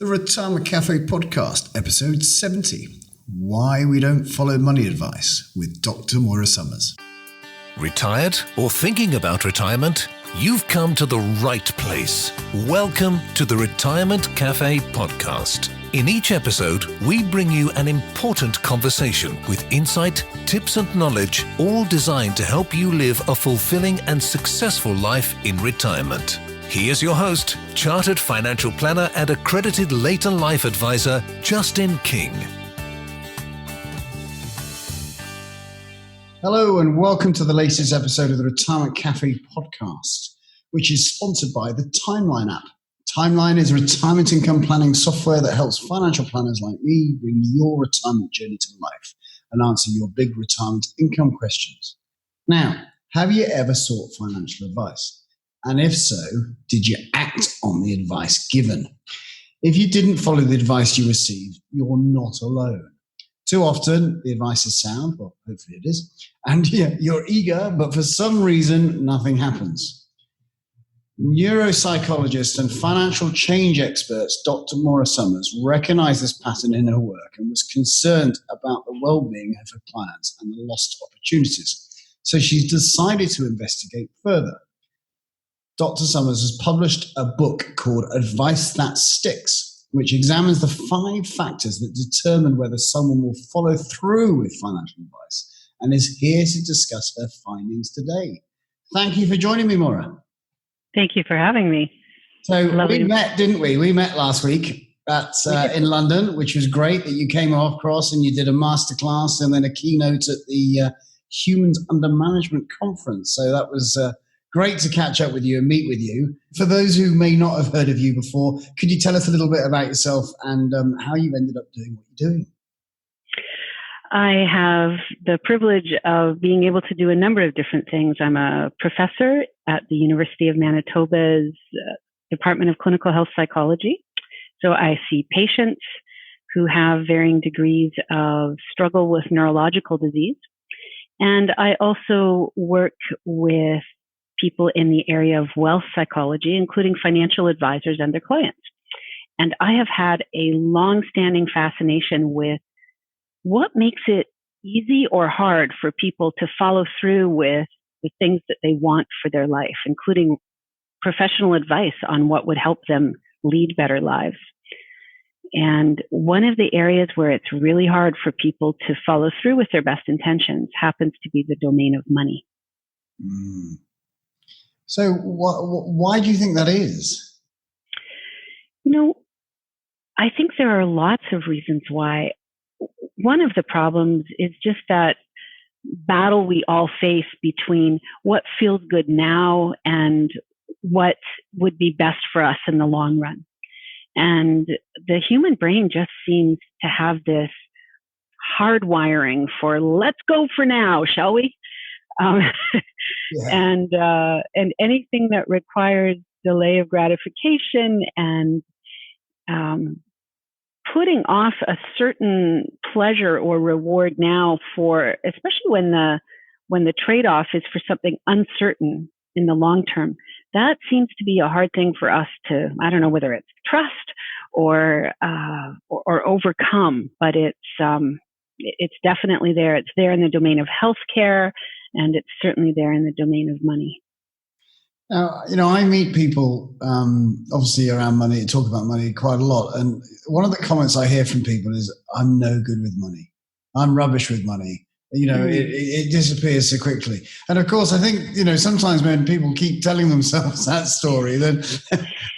The Retirement Cafe Podcast, episode 70. Why we don't follow money advice with Dr. Moira Somers. Retired or thinking about retirement? You've come to the right place. Welcome to the Retirement Cafe Podcast. In each episode, we bring you an important conversation with insight, tips and knowledge, all designed to help you live a fulfilling and successful life in retirement. Here's your host, Chartered Financial Planner and Accredited Later Life Advisor, Justin King. Hello and welcome to the latest episode of the Retirement Cafe Podcast, which is sponsored by the Timeline app. Timeline is a retirement income planning software that helps financial planners like me bring your retirement journey to life and answer your big retirement income questions. Now, have you ever sought financial advice? And if so, did you act on the advice given? If you didn't follow the advice you received, you're not alone. Too often, the advice is sound, well, hopefully it is, and you're eager, but for some reason, nothing happens. Neuropsychologist and financial change expert Dr. Moira Somers recognized this pattern in her work and was concerned about the well-being of her clients and the lost opportunities. So she's decided to investigate further. Dr. Somers has published a book called Advice That Sticks, which examines the 5 factors that determine whether someone will follow through with financial advice, and is here to discuss her findings today. Thank you for joining me, Maura. Thank you for having me. So we met, didn't we? We met last week in London, which was great that you came across and you did a masterclass and then a keynote at the Humans Under Management Conference. So that was great to catch up with you and meet with you. For those who may not have heard of you before, could you tell us a little bit about yourself and how you've ended up doing what you're doing? I have the privilege of being able to do a number of different things. I'm a professor at the University of Manitoba's Department of Clinical Health Psychology. So I see patients who have varying degrees of struggle with neurological disease. And I also work with people in the area of wealth psychology, including financial advisors and their clients. And I have had a long-standing fascination with what makes it easy or hard for people to follow through with the things that they want for their life, including professional advice on what would help them lead better lives. And one of the areas where it's really hard for people to follow through with their best intentions happens to be the domain of money. Mm. So why do you think that is? I think there are lots of reasons why. One of the problems is just that battle we all face between what feels good now and what would be best for us in the long run. And the human brain just seems to have this hardwiring for let's go for now, shall we? And anything that requires delay of gratification and putting off a certain pleasure or reward now for, especially when the trade-off is for something uncertain in the long term, that seems to be a hard thing for us to, I don't know whether it's trust or overcome, but it's definitely there. It's there in the domain of healthcare, and it's certainly there in the domain of money. Now, I meet people, obviously around money, talk about money quite a lot. And one of the comments I hear from people is, I'm no good with money. I'm rubbish with money. It disappears so quickly. And of course, I think, sometimes when people keep telling themselves that story, then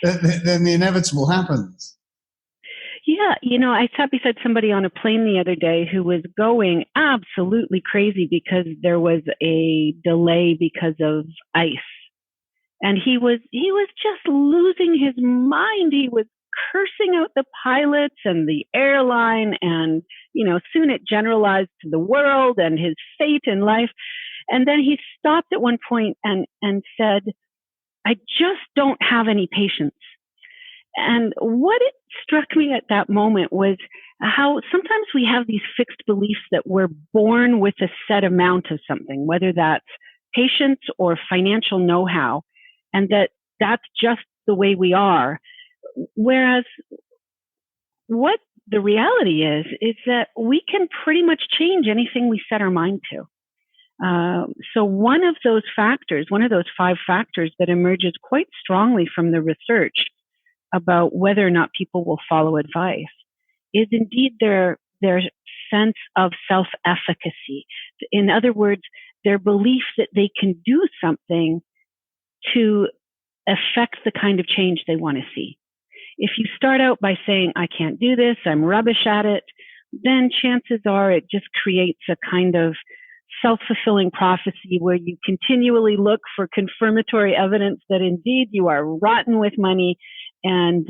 the inevitable happens. Yeah, I sat beside somebody on a plane the other day who was going absolutely crazy because there was a delay because of ice. And he was just losing his mind. He was cursing out the pilots and the airline, and, soon it generalized to the world and his fate in life. And then he stopped at one point and said, I just don't have any patience. And what it struck me at that moment was how sometimes we have these fixed beliefs that we're born with a set amount of something, whether that's patience or financial know-how, and that's just the way we are. Whereas what the reality is that we can pretty much change anything we set our mind to. So one of those 5 factors that emerges quite strongly from the research about whether or not people will follow advice is indeed their sense of self-efficacy. In other words, their belief that they can do something to affect the kind of change they want to see. If you start out by saying, I can't do this, I'm rubbish at it, then chances are it just creates a kind of self-fulfilling prophecy where you continually look for confirmatory evidence that indeed you are rotten with money, and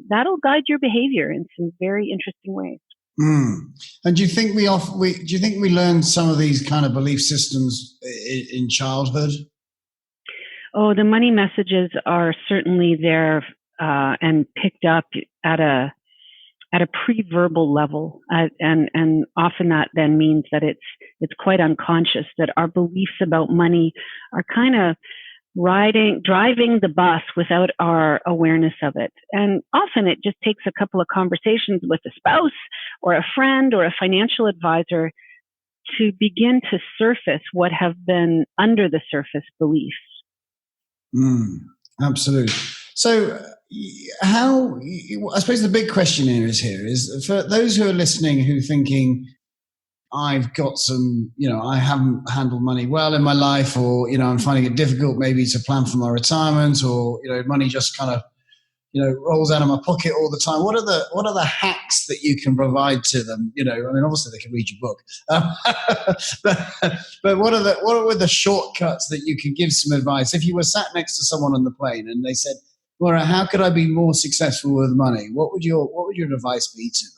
that'll guide your behavior in some very interesting ways. And do you think we learn some of these kind of belief systems in childhood? Oh, the money messages are certainly there and picked up at a pre-verbal level, and often that then means that it's quite unconscious, that our beliefs about money are kind of driving the bus without our awareness of it. And often it just takes a couple of conversations with a spouse or a friend or a financial advisor to begin to surface what have been under the surface beliefs. Absolutely. So I suppose the big question is for those who are listening who are thinking, I've got I haven't handled money well in my life, or, I'm finding it difficult maybe to plan for my retirement, or, money just kind of, rolls out of my pocket all the time. What are the hacks that you can provide to them? Obviously they can read your book, but what are the shortcuts that you could give some advice? If you were sat next to someone on the plane and they said, Laura, how could I be more successful with money? What would your advice be to them?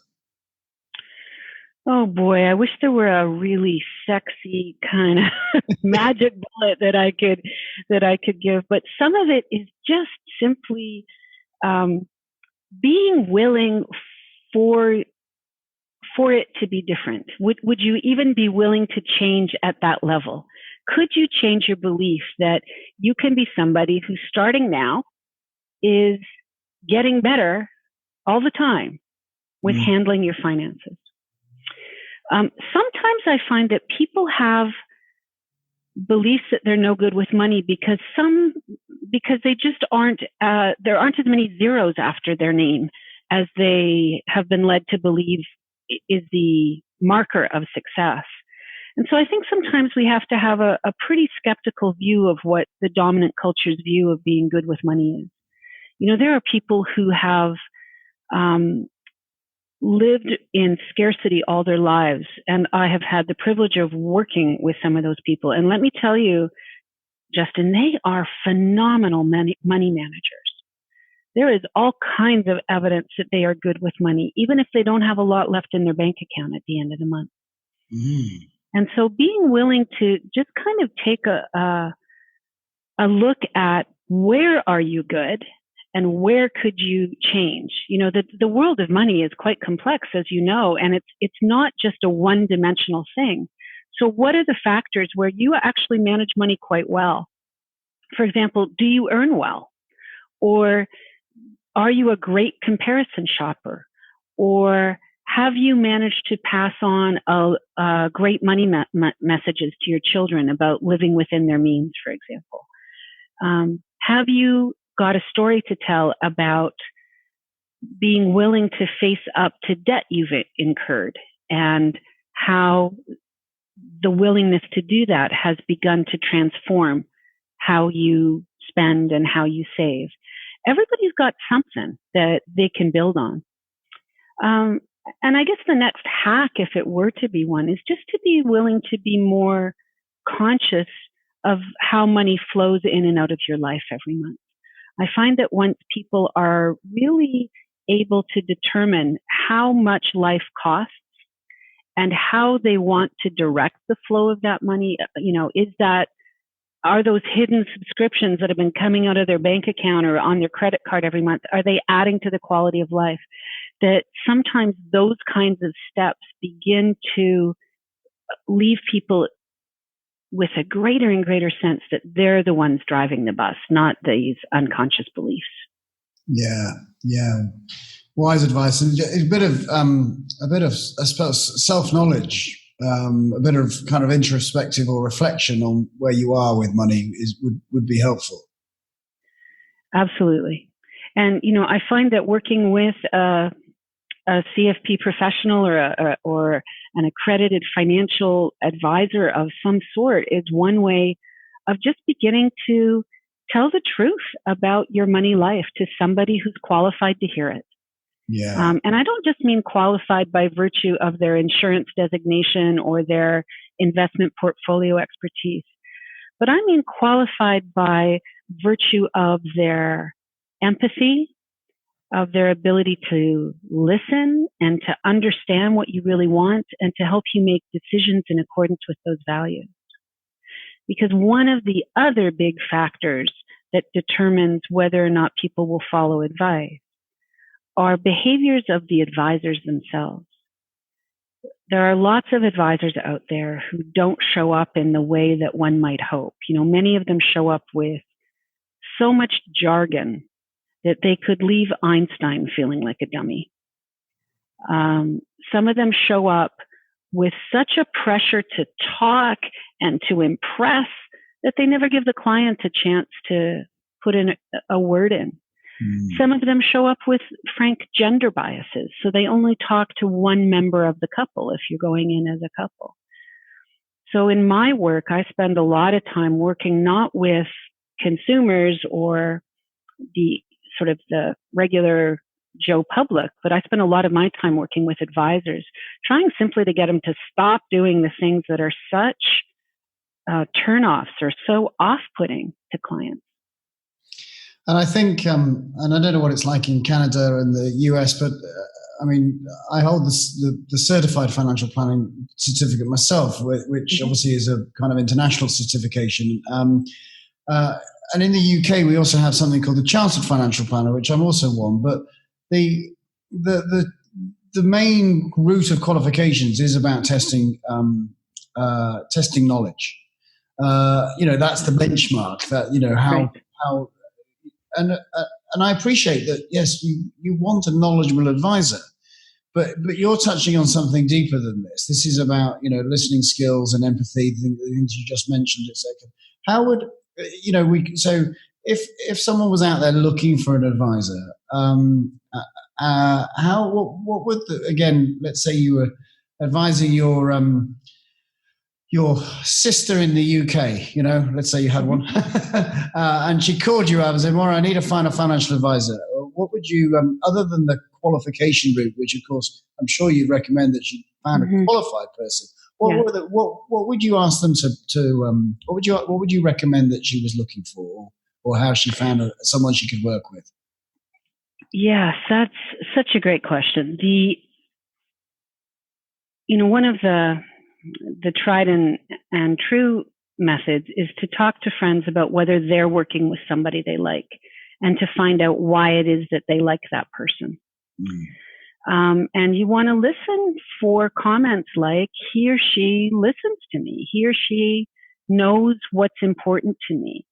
Oh boy, I wish there were a really sexy kind of magic bullet that I could give, but some of it is just simply being willing for it to be different. Would you even be willing to change at that level? Could you change your belief that you can be somebody who's starting now is getting better all the time with handling your finances? Sometimes I find that people have beliefs that they're no good with money because they just aren't, there aren't as many zeros after their name as they have been led to believe is the marker of success. And so I think sometimes we have to have a pretty skeptical view of what the dominant culture's view of being good with money is. There are people who have lived in scarcity all their lives, and I have had the privilege of working with some of those people. And let me tell you, Justin, they are phenomenal money managers. There is all kinds of evidence that they are good with money, even if they don't have a lot left in their bank account at the end of the month. And so being willing to just kind of take a look at where are you good and where could you change? The world of money is quite complex, as you know, and it's not just a one-dimensional thing. So what are the factors where you actually manage money quite well? For example, do you earn well? Or are you a great comparison shopper? Or have you managed to pass on great money messages to your children about living within their means, for example? Have you got a story to tell about being willing to face up to debt you've incurred, and how the willingness to do that has begun to transform how you spend and how you save? Everybody's got something that they can build on. And I guess the next hack, if it were to be one, is just to be willing to be more conscious of how money flows in and out of your life every month. I find that once people are really able to determine how much life costs and how they want to direct the flow of that money, are those hidden subscriptions that have been coming out of their bank account or on their credit card every month, are they adding to the quality of life? That sometimes those kinds of steps begin to leave people with a greater and greater sense that they're the ones driving the bus, not these unconscious beliefs. Yeah. Wise advice, and a bit of I suppose self-knowledge, a bit of kind of introspective or reflection on where you are with money would be helpful. Absolutely. And, I find that working with a CFP professional or an accredited financial advisor of some sort is one way of just beginning to tell the truth about your money life to somebody who's qualified to hear it. Yeah. And I don't just mean qualified by virtue of their insurance designation or their investment portfolio expertise, but I mean qualified by virtue of their empathy, of their ability to listen and to understand what you really want and to help you make decisions in accordance with those values. Because one of the other big factors that determines whether or not people will follow advice are behaviors of the advisors themselves. There are lots of advisors out there who don't show up in the way that one might hope. Many of them show up with so much jargon that they could leave Einstein feeling like a dummy. Some of them show up with such a pressure to talk and to impress that they never give the client a chance to put in a word in. Some of them show up with frank gender biases, so they only talk to one member of the couple if you're going in as a couple. So in my work, I spend a lot of time working not with consumers or the sort of the regular Joe public, but I spend a lot of my time working with advisors, trying simply to get them to stop doing the things that are such turnoffs or so off-putting to clients. And I think, and I don't know what it's like in Canada and the US, but I hold the certified financial planning certificate myself, which obviously is a kind of international certification. And in the UK, we also have something called the Chartered Financial Planner, which I'm also one. But the main route of qualifications is about testing knowledge. That's the benchmark. That how. And I appreciate that. Yes, you want a knowledgeable advisor, but you're touching on something deeper than this. This is about listening skills and empathy, the things you just mentioned, etc. How would So if someone was out there looking for an advisor, what would let's say you were advising your sister in the UK, let's say you had one, and she called you up and said, Maura, I need to find a financial advisor. What would you, other than the qualification route, which of course I'm sure you'd recommend that she found a qualified person, what would you ask them what would you recommend that she was looking for, or how she found someone she could work with? Yes, that's such a great question. One of the tried and true methods is to talk to friends about whether they're working with somebody they like and to find out why it is that they like that person. And you want to listen for comments like, he or she listens to me. He or she knows what's important to me.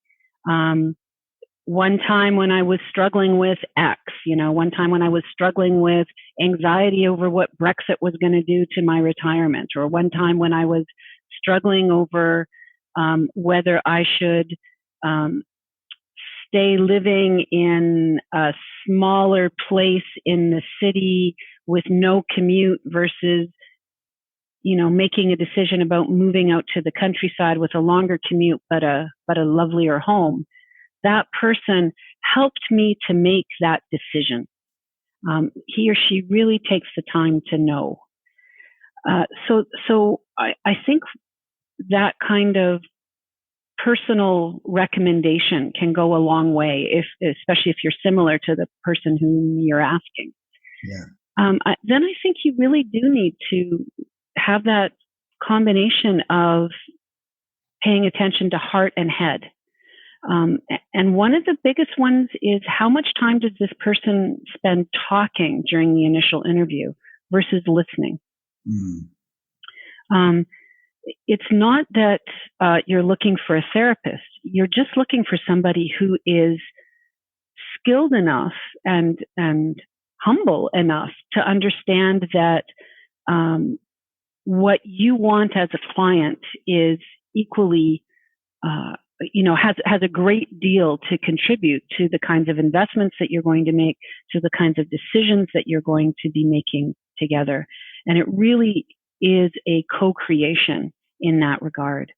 One time when I was struggling with X, one time when I was struggling with anxiety over what Brexit was going to do to my retirement, or one time when I was struggling over whether I should stay living in a smaller place in the city with no commute versus, making a decision about moving out to the countryside with a longer commute but a lovelier home. That person helped me to make that decision. He or she really takes the time to know. So I think that kind of personal recommendation can go a long way, especially if you're similar to the person whom you're asking. Yeah. Then I think you really do need to have that combination of paying attention to heart and head. And one of the biggest ones is, how much time does this person spend talking during the initial interview versus listening? It's not that you're looking for a therapist. You're just looking for somebody who is skilled enough and humble enough to understand that what you want as a client is equally, has a great deal to contribute to the kinds of investments that you're going to make, to the kinds of decisions that you're going to be making together. And it really is a co-creation in that regard.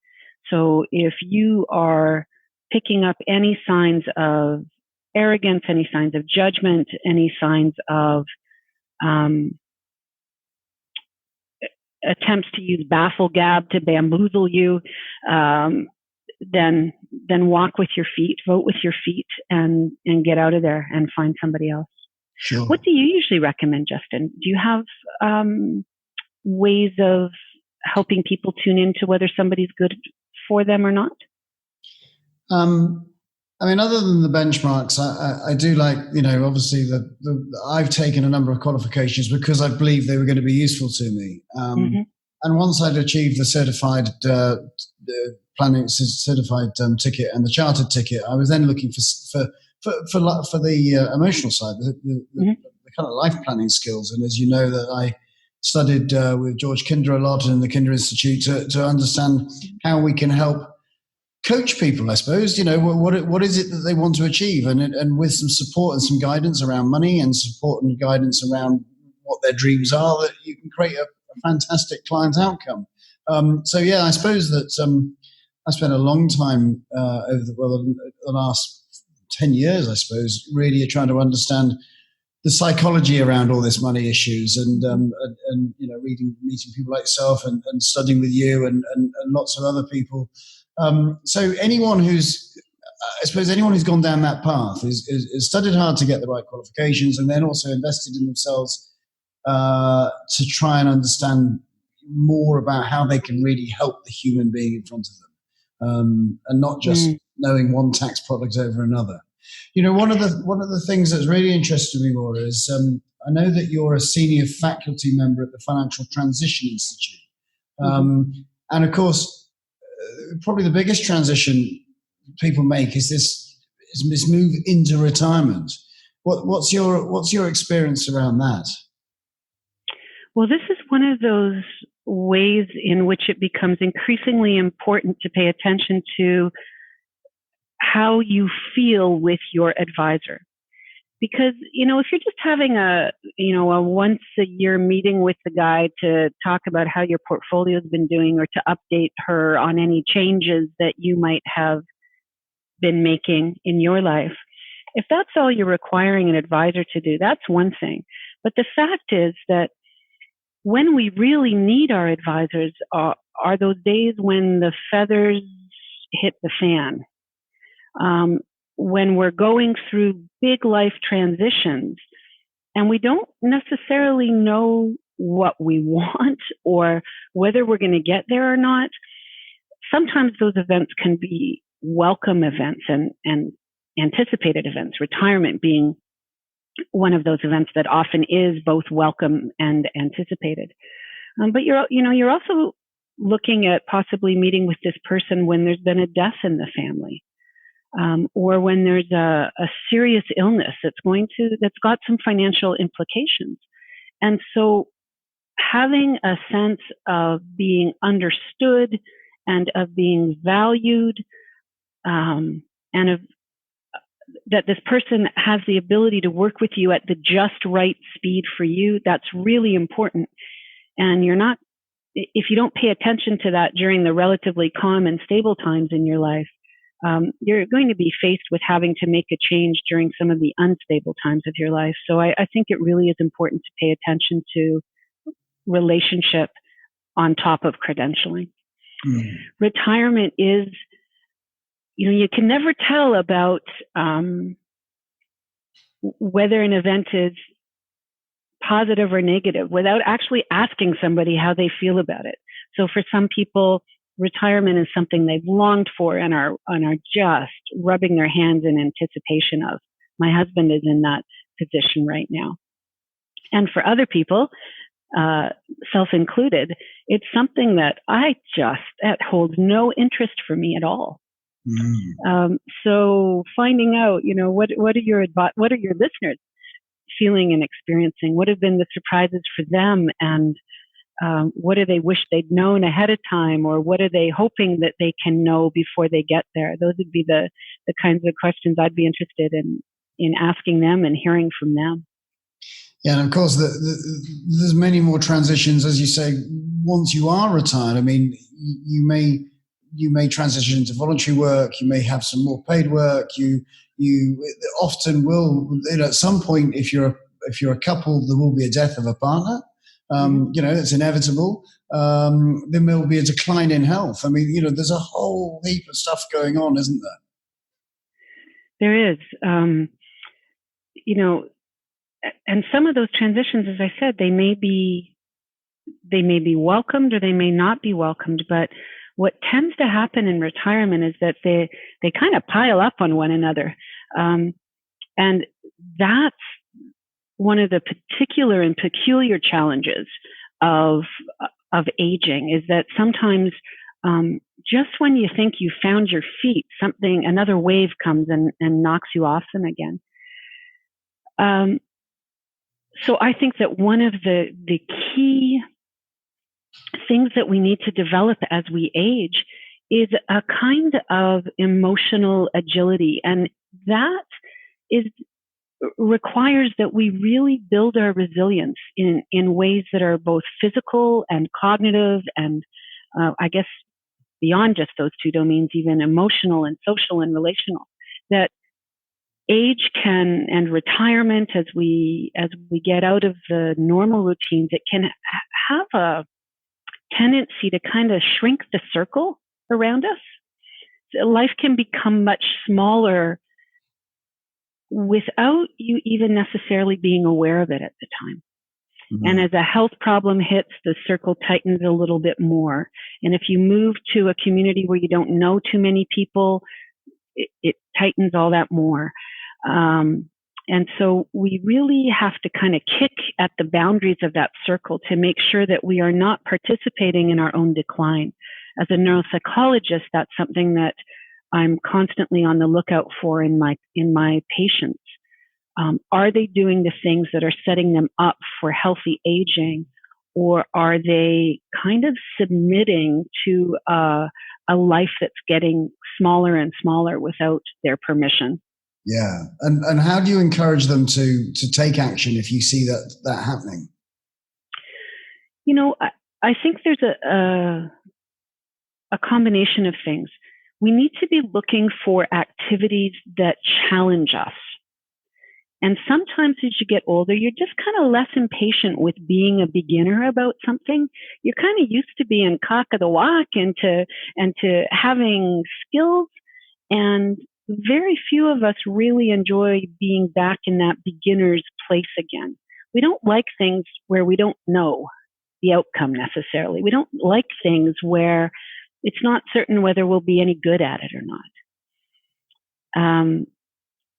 So if you are picking up any signs of arrogance, any signs of judgment, any signs of attempts to use baffle gab to bamboozle you, then walk with your feet, vote with your feet, and get out of there and find somebody else. Sure. What do you usually recommend, Justin? Do you have ways of helping people tune into whether somebody's good for them or not? Other than the benchmarks, I do like, obviously I've taken a number of qualifications because I believed they were going to be useful to me. And once I'd achieved the certified planning certified ticket and the chartered ticket, I was then looking for the emotional side, the kind of life planning skills. And as you know, that I studied with George Kinder a lot in the Kinder Institute to understand how we can help coach people, I suppose, what is it that they want to achieve, and with some support and some guidance around money and support and guidance around what their dreams are, that you can create a fantastic client outcome. I suppose that I spent a long time over the last 10 years, I suppose, really trying to understand the psychology around all this money issues, and meeting people like yourself and studying with you and lots of other people. So anyone who's gone down that path is studied hard to get the right qualifications, and then also invested in themselves to try and understand more about how they can really help the human being in front of them, and not just knowing one tax product over another. One of the things that's really interested me, Maura, is I know that you're a senior faculty member at the Financial Transition Institute, and of course, probably the biggest transition people make is this move into retirement. What's your experience around that? Well, this is one of those ways in which it becomes increasingly important to pay attention to how you feel with your advisor. Because, if you're just having a once a year meeting with the guy to talk about how your portfolio has been doing, or to update her on any changes that you might have been making in your life, if that's all you're requiring an advisor to do, that's one thing. But the fact is that when we really need our advisors are those days when the feathers hit the fan. When we're going through big life transitions and we don't necessarily know what we want or whether we're going to get there or not, sometimes those events can be welcome events and anticipated events, retirement being one of those events that often is both welcome and anticipated. But you're also looking at possibly meeting with this person when there's been a death in the family. Or when there's a serious illness that's got some financial implications. And so having a sense of being understood and of being valued, and that this person has the ability to work with you at the just right speed for you, that's really important. And if you don't pay attention to that during the relatively calm and stable times in your life, you're going to be faced with having to make a change during some of the unstable times of your life. So I think it really is important to pay attention to relationship on top of credentialing. Retirement is, you can never tell about whether an event is positive or negative without actually asking somebody how they feel about it. So for some people, retirement is something they've longed for and are just rubbing their hands in anticipation of. My husband is in that position right now. And for other people, self included, it's something that it holds no interest for me at all. So finding out, what are your listeners? feeling and experiencing? What have been the surprises for them? And what do they wish they'd known ahead of time? Or what are they hoping that they can know before they get there? Those would be the kinds of questions I'd be interested in asking them and hearing from them. Yeah, and of course, there's many more transitions, as you say. Once you are retired, I mean, you may transition into voluntary work. You may have some more paid work. You often will. At some point, if you're a couple, there will be a death of a partner. It's inevitable. There will be a decline in health. I mean, there's a whole heap of stuff going on, isn't there? There is. And some of those transitions, as I said, they may be welcomed or they may not be welcomed. But what tends to happen in retirement is that they kind of pile up on one another, and that's one of the particular and peculiar challenges of aging. Is that sometimes just when you think you found your feet, another wave comes and knocks you off them again. So I think that one of the key things that we need to develop as we age is a kind of emotional agility. And that requires that we really build our resilience in ways that are both physical and cognitive and I guess beyond just those two domains, even emotional and social and relational. That age and retirement, as we get out of the normal routines, it can have a tendency to kind of shrink the circle around us. Life can become much smaller without you even necessarily being aware of it at the time. Mm-hmm. And as a health problem hits, the circle tightens a little bit more. And if you move to a community where you don't know too many people, it tightens all that more. And so we really have to kind of kick at the boundaries of that circle to make sure that we are not participating in our own decline. As a neuropsychologist, that's something that I'm constantly on the lookout for in my patients. Are they doing the things that are setting them up for healthy aging, or are they kind of submitting to a life that's getting smaller and smaller without their permission? Yeah. And how do you encourage them to take action if you see that happening? I think there's a combination of things. We need to be looking for activities that challenge us. And sometimes as you get older, you're just kind of less impatient with being a beginner about something. You're kind of used to being cock of the walk and to having skills. And very few of us really enjoy being back in that beginner's place again. We don't like things where we don't know the outcome necessarily. We don't like things where it's not certain whether we'll be any good at it or not.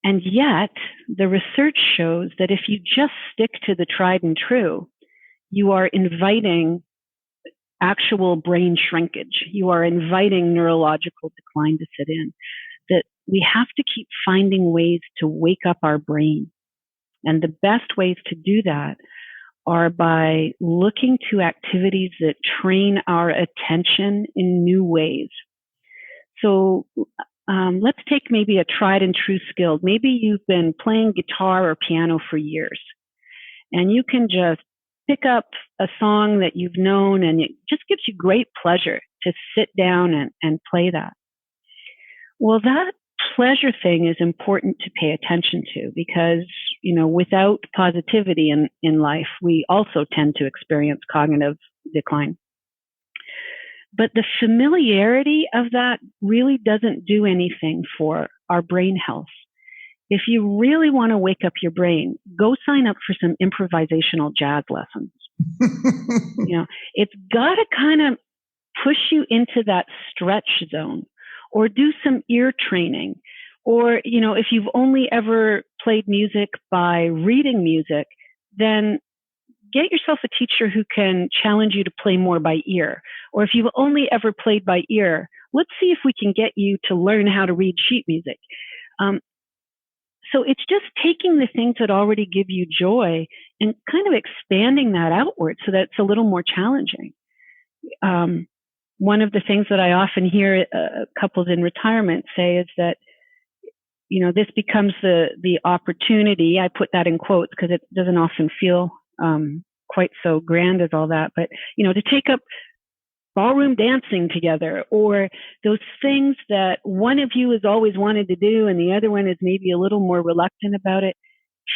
And yet, the research shows that if you just stick to the tried and true, you are inviting actual brain shrinkage. You are inviting neurological decline to sit in. That we have to keep finding ways to wake up our brain. And the best ways to do that are by looking to activities that train our attention in new ways. So let's take maybe a tried and true skill. Maybe you've been playing guitar or piano for years, and you can just pick up a song that you've known, and it just gives you great pleasure to sit down and play that. Well, that pleasure thing is important to pay attention to because, without positivity in life, we also tend to experience cognitive decline. But the familiarity of that really doesn't do anything for our brain health. If you really want to wake up your brain, go sign up for some improvisational jazz lessons. It's got to kind of push you into that stretch zone, or do some ear training. Or, if you've only ever played music by reading music, then get yourself a teacher who can challenge you to play more by ear. Or if you've only ever played by ear, let's see if we can get you to learn how to read sheet music. So it's just taking the things that already give you joy and kind of expanding that outward so that it's a little more challenging. One of the things that I often hear couples in retirement say is that, this becomes the opportunity. I put that in quotes because it doesn't often feel quite so grand as all that, but, to take up ballroom dancing together, or those things that one of you has always wanted to do and the other one is maybe a little more reluctant about it.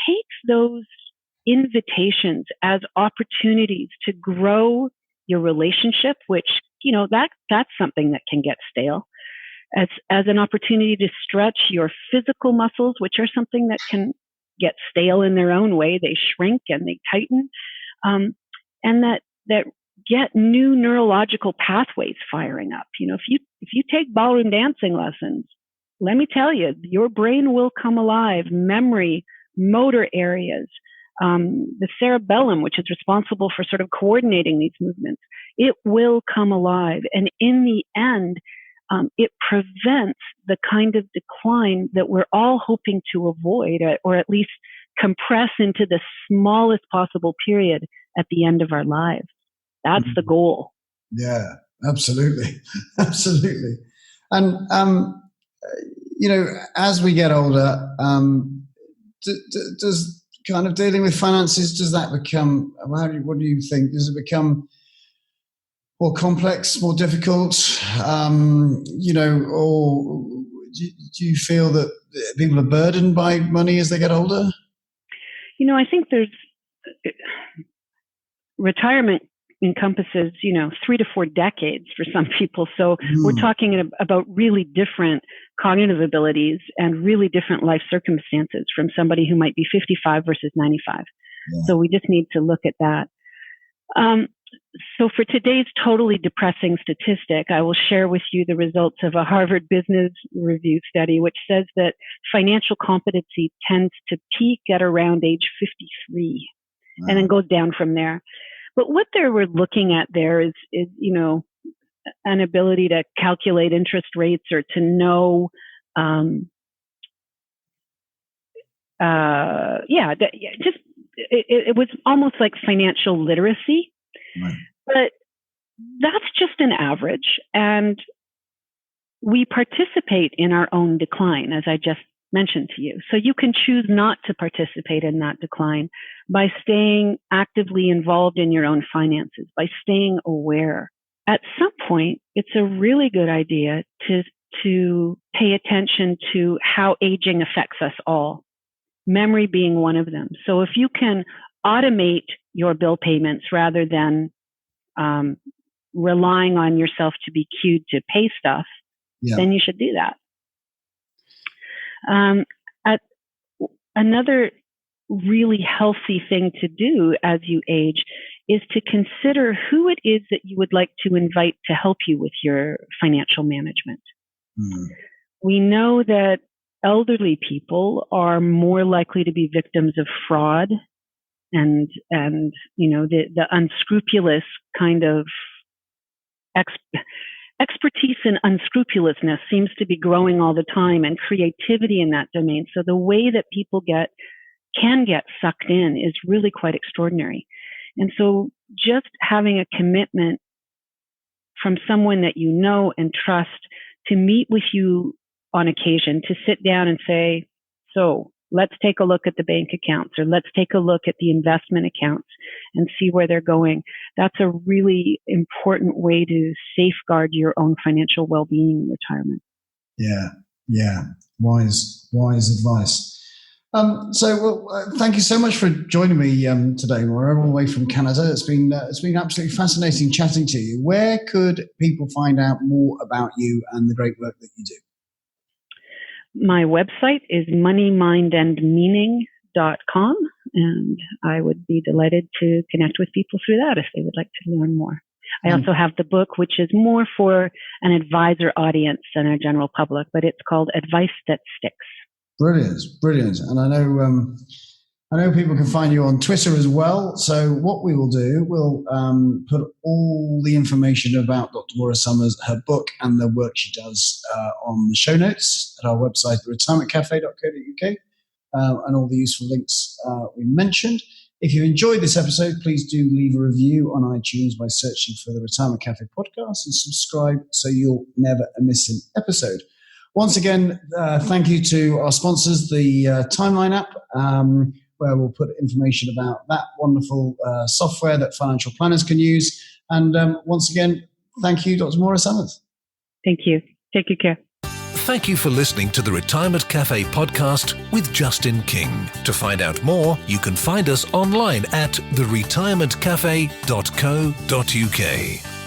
Take those invitations as opportunities to grow your relationship, which, that's something that can get stale, as an opportunity to stretch your physical muscles, which are something that can get stale in their own way. They shrink and they tighten, and that get new neurological pathways firing up. If you take ballroom dancing lessons, let me tell you, your brain will come alive. Memory, motor areas, the cerebellum, which is responsible for sort of coordinating these movements, it will come alive. And in the end, it prevents the kind of decline that we're all hoping to avoid, or at least compress into the smallest possible period at the end of our lives. That's the goal. Yeah, absolutely. Absolutely. And, as we get older, does kind of dealing with finances, does that become, what do you think? Does it become more complex, more difficult? Or do you feel that people are burdened by money as they get older? I think there's retirement encompasses, 3 to 4 decades for some people. So we're talking about really different cognitive abilities and really different life circumstances from somebody who might be 55 versus 95. Yeah. So we just need to look at that. So for today's totally depressing statistic, I will share with you the results of a Harvard Business Review study, which says that financial competency tends to peak at around age 53 and then goes down from there. But what they were looking at there is an ability to calculate interest rates or to know, it was almost like financial literacy. Right. But that's just an average, and we participate in our own decline, as I just mentioned to you. So you can choose not to participate in that decline by staying actively involved in your own finances, by staying aware. At some point, it's a really good idea to pay attention to how aging affects us all, memory being one of them. So if you can automate your bill payments rather than relying on yourself to be cued to pay stuff, then you should do that. Another really healthy thing to do as you age is to consider who it is that you would like to invite to help you with your financial management. We know that elderly people are more likely to be victims of fraud and the unscrupulous kind of expertise in unscrupulousness seems to be growing all the time, and creativity in that domain. So the way that people can get sucked in is really quite extraordinary. And so just having a commitment from someone that you know and trust to meet with you on occasion, to sit down and say, so let's take a look at the bank accounts, or let's take a look at the investment accounts and see where they're going. That's a really important way to safeguard your own financial well-being in retirement. Yeah. Wise advice. Thank you so much for joining me today, Moira, all the way from Canada. It's been absolutely fascinating chatting to you. Where could people find out more about you and the great work that you do? My website is moneymindandmeaning.com, and I would be delighted to connect with people through that if they would like to learn more. I also have the book, which is more for an advisor audience than a general public, but it's called Advice That Sticks. Brilliant. And I know people can find you on Twitter as well. So what we will do, we'll put all the information about Dr. Moira Somers, her book, and the work she does on the show notes at our website, retirementcafe.co.uk. and all the useful links we mentioned. If you enjoyed this episode, please do leave a review on iTunes by searching for the Retirement Cafe podcast and subscribe so you'll never miss an episode. Once again, thank you to our sponsors, the Timeline app, where we'll put information about that wonderful software that financial planners can use. And once again, thank you, Dr. Moira Somers. Thank you. Take good care. Thank you for listening to the Retirement Cafe podcast with Justin King. To find out more, you can find us online at theretirementcafe.co.uk.